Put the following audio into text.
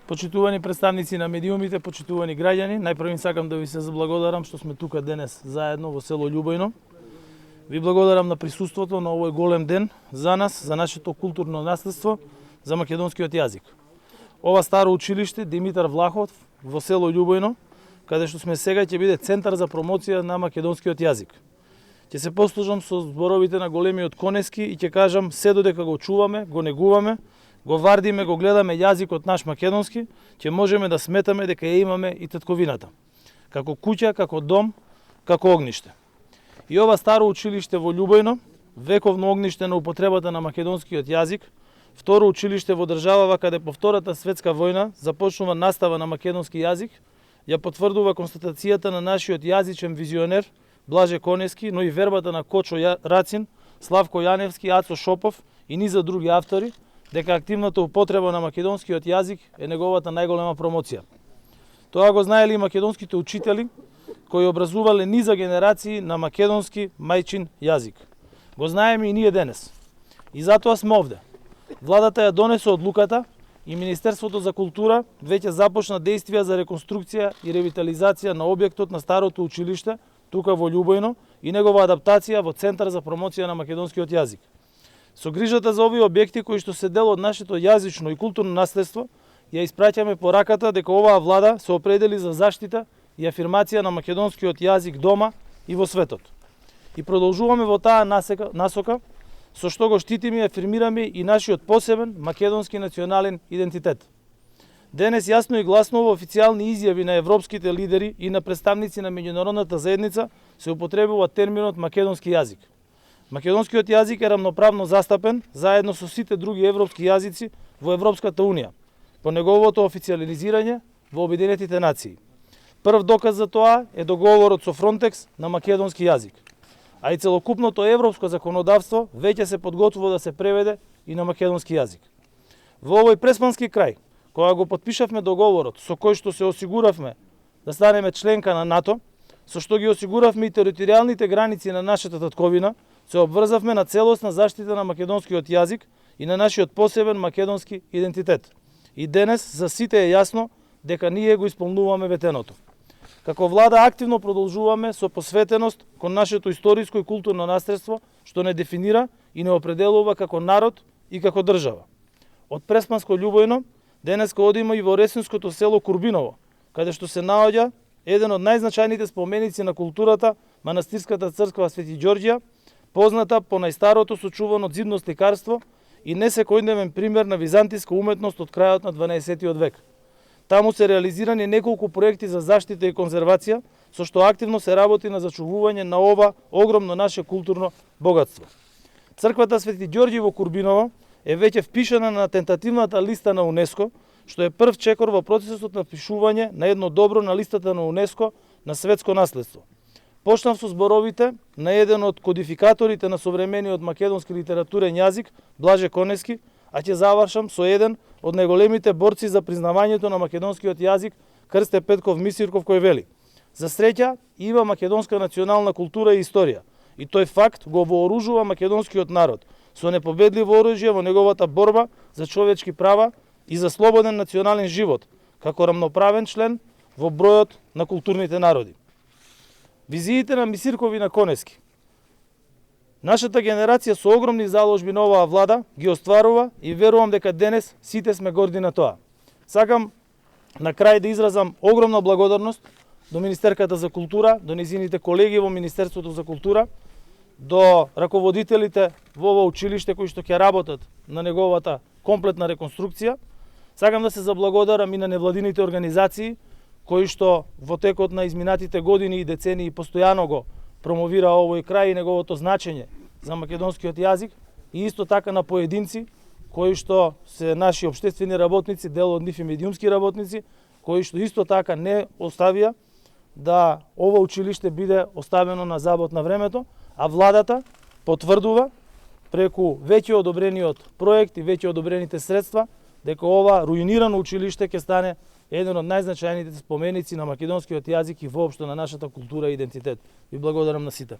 Почитувани представници на медиумите, почитувани граѓани, најпрво сакам да ви се заблагодарам што сме тука денес заедно во село Љубојно. Ви благодарам на присуството на овој голем ден за нас, за нашето културно наследство, за македонскиот јазик. Ова старо училиште Димитар Влахов во село Љубојно, каде што сме сега, ќе биде центар за промоција на македонскиот јазик. Ќе се послужам со зборовите на големиот Конески и ќе кажам се додека го чуваме, го негуваме, го вардиме, го гледаме јазикот наш македонски, ќе можеме да сметаме дека ја имаме и татковината. Како куќа, како дом, како огниште. И ова старо училиште во Љубојно, вековно огниште на употребата на македонскиот јазик, второ училиште во државава каде по Втората светска војна започнува настава на македонски јазик, ја потврдува констатацијата на нашиот јазичен визионер Блаже Конески, но и вербата на Кочо Рацин, Славко Јаневски, Ацо Шопов и низа други автори, дека активната употреба на македонскиот јазик е неговата најголема промоција. Тоа го знаели и македонските учители, кои образувале низа генерации на македонски мајчин јазик. Го знаеме и ние денес. И затоа сме овде. Владата ја донесе одлуката и Министерството за култура веќе започна действија за реконструкција и ревитализација на објектот на старото училиште тука во Љубојно и негова адаптација во Центар за промоција на македонскиот јазик. Со грижата за овие објекти кои што се дел од нашето јазично и културно наследство, ја испраќаме пораката дека оваа влада се определи за заштита и афирмација на македонскиот јазик дома и во светот. И продолжуваме во таа насока, со што го штитиме и афирмираме и нашиот посебен македонски национален идентитет. Денес јасно и гласно во официјални изјави на европските лидери и на представници на меѓународната заедница се употребува терминот македонски јазик. Македонскиот јазик е рамноправно застапен заедно со сите други европски јазици во Европската унија, по неговото официализирање во Обединетите нации. Прв доказ за тоа е договорот со Фронтекс на македонски јазик, а и целокупното европско законодавство веќе се подготвува да се преведе и на македонски јазик. Во овој преспански крај, кога го потпишавме договорот со кој што се осигуравме да станеме членка на НАТО, со што ги осигуравме и територијалните граници на нашата татковина, се обврзавме на целосна заштита на македонскиот јазик и на нашиот посебен македонски идентитет. И денес за сите е јасно дека ние го исполнуваме ветеното. Како влада активно продолжуваме со посветеност кон нашето историско и културно наследство, што не дефинира и не определува како народ и како држава. Од преспанско Љубојно, денеска одиме и во ресинското село Курбиново, каде што се наоѓа еден од најзначајните споменици на културата, манастирската црква Свети Ѓорѓија, позната по најстарото сочувано ѕидно сликарство и несекојдневен пример на византиска уметност од крајот на 12 век. Таму се реализирани неколку проекти за заштита и конзервација, со што активно се работи на зачувување на ова огромно наше културно богатство. Црквата Свети Ѓорѓи во Курбиново е веќе впишана на тентативната листа на УНЕСКО, што е прв чекор во процесот на впишување на едно добро на листата на УНЕСКО на светско наследство. Почнав со зборовите на еден од кодификаторите на современиот македонски литературен јазик, Блаже Конески, а ќе завршам со еден од најголемите борци за признавањето на македонскиот јазик, Крсте Петков Мисирков, кој вели: за среќа има македонска национална култура и историја, и тој факт го вооружува македонскиот народ со непобедливо оружје во неговата борба за човечки права и за слободен национален живот, како рамноправен член во бројот на културните народи. Визиите на Мисирков и на Конески. Нашата генерација со огромни заложби на оваа влада ги остварува и верувам дека денес сите сме горди на тоа. Сакам на крај да изразам огромна благодарност до Министерката за култура, до низините колеги во Министерството за култура, до раководителите во ова училиште кои што ќе работат на неговата комплетна реконструкција. Сакам да се заблагодарам и на невладините организации кои што во текот на изминатите години и децении постојано го промовира овој крај и неговото значење за македонскиот јазик, и исто така на поединци кои што се наши општествени работници, дел од нив и медиумски работници, кои што исто така не оставија да ова училиште биде оставено на забот на времето, а владата потврдува преку веќе одобрениот проект и веќе одобрените средства дека ова руинирано училиште ќе стане еден од најзначајните споменици на македонскиот јазик и воопшто на нашата култура и идентитет. Ви благодарам на сите.